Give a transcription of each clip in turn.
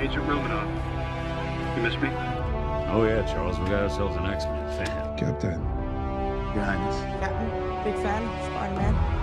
Agent Romanoff. You miss me? Oh yeah, Charles, we got ourselves an X-Men fan. Captain. Your Highness. Captain, big fan, Spider-Man.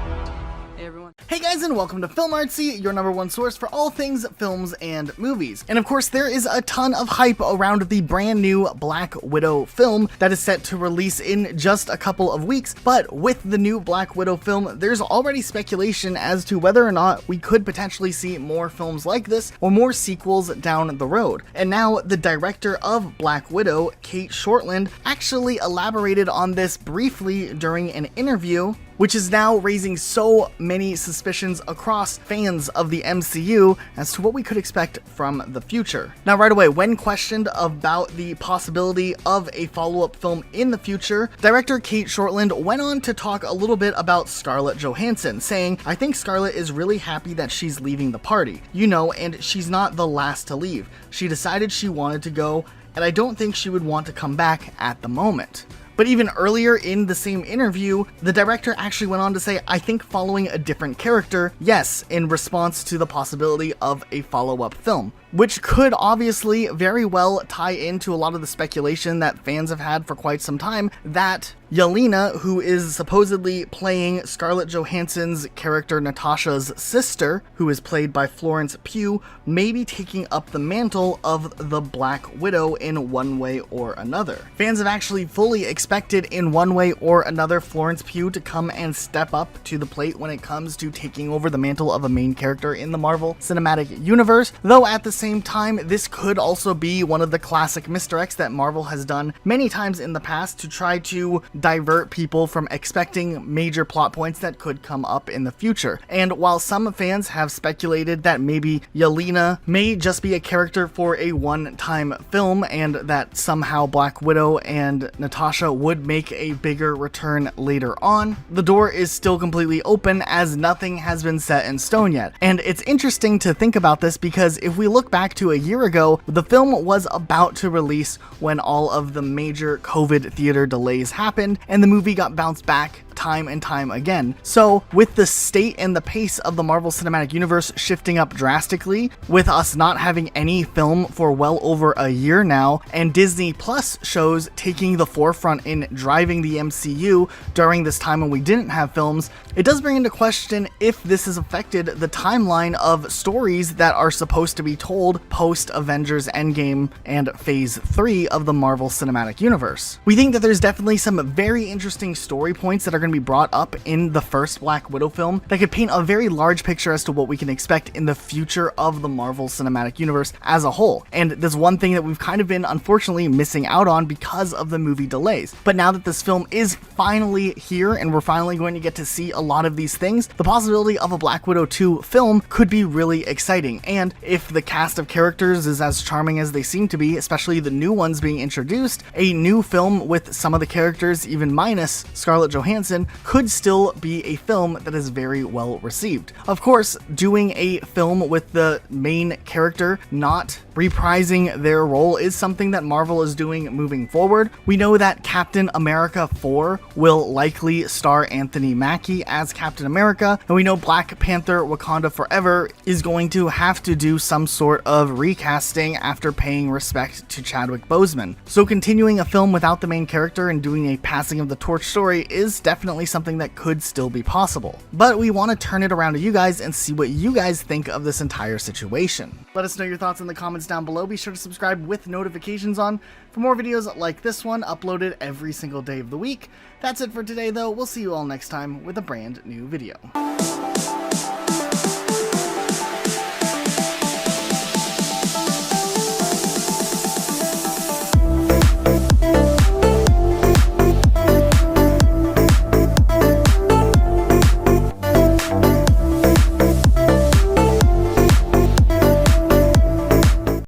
Hey everyone. Hey guys, and welcome to Film Artsy, your #1 source for all things films and movies. And of course, there is a ton of hype around the brand new Black Widow film that is set to release in just a couple of weeks. But with the new Black Widow film, there's already speculation as to whether or not we could potentially see more films like this or more sequels down the road. And now the director of Black Widow, Kate Shortland, actually elaborated on this briefly during an interview, which is now raising so many suspicions across fans of the MCU as to what we could expect from the future. Now, right away, when questioned about the possibility of a follow-up film in the future, director Kate Shortland went on to talk a little bit about Scarlett Johansson, saying, "I think Scarlett is really happy that she's leaving the party, you know, and she's not the last to leave. She decided she wanted to go, and I don't think she would want to come back at the moment." But even earlier in the same interview, the director actually went on to say, "I think following a different character, yes," in response to the possibility of a follow-up film, which could obviously very well tie into a lot of the speculation that fans have had for quite some time that Yelena, who is supposedly playing Scarlett Johansson's character Natasha's sister, who is played by Florence Pugh, may be taking up the mantle of the Black Widow in one way or another. Fans have actually fully expected in one way or another Florence Pugh to come and step up to the plate when it comes to taking over the mantle of a main character in the Marvel Cinematic Universe, though at the same time, this could also be one of the classic misdirects that Marvel has done many times in the past to try to divert people from expecting major plot points that could come up in the future. And while some fans have speculated that maybe Yelena may just be a character for a one-time film and that somehow Black Widow and Natasha would make a bigger return later on, the door is still completely open as nothing has been set in stone yet. And it's interesting to think about this because if we look back to a year ago, the film was about to release when all of the major COVID theater delays happened and the movie got bounced back time and time again. So with the state and the pace of the Marvel Cinematic Universe shifting up drastically, with us not having any film for well over a year now, and Disney Plus shows taking the forefront in driving the MCU during this time when we didn't have films, it does bring into question if this has affected the timeline of stories that are supposed to be told post Avengers Endgame and Phase 3 of the Marvel Cinematic Universe. We think that there's definitely some very interesting story points that are going to be brought up in the first Black Widow film that could paint a very large picture as to what we can expect in the future of the Marvel Cinematic Universe as a whole. And there's one thing that we've kind of been unfortunately missing out on because of the movie delays. But now that this film is finally here and we're finally going to get to see a lot of these things, the possibility of a Black Widow 2 film could be really exciting. And if the cast of characters is as charming as they seem to be, especially the new ones being introduced, a new film with some of the characters, even minus Scarlett Johansson, could still be a film that is very well received. Of course, doing a film with the main character not reprising their role is something that Marvel is doing moving forward. We know that Captain America 4 will likely star Anthony Mackie as Captain America, and we know Black Panther Wakanda Forever is going to have to do some sort of recasting after paying respect to Chadwick Boseman. So continuing a film without the main character and doing a passing of the torch story is definitely something that could still be possible. But we want to turn it around to you guys and see what you guys think of this entire situation. Let us know your thoughts in the comments down below. Be sure to subscribe with notifications on for more videos like this one uploaded every single day of the week. That's it for today though. We'll see you all next time with a brand new video.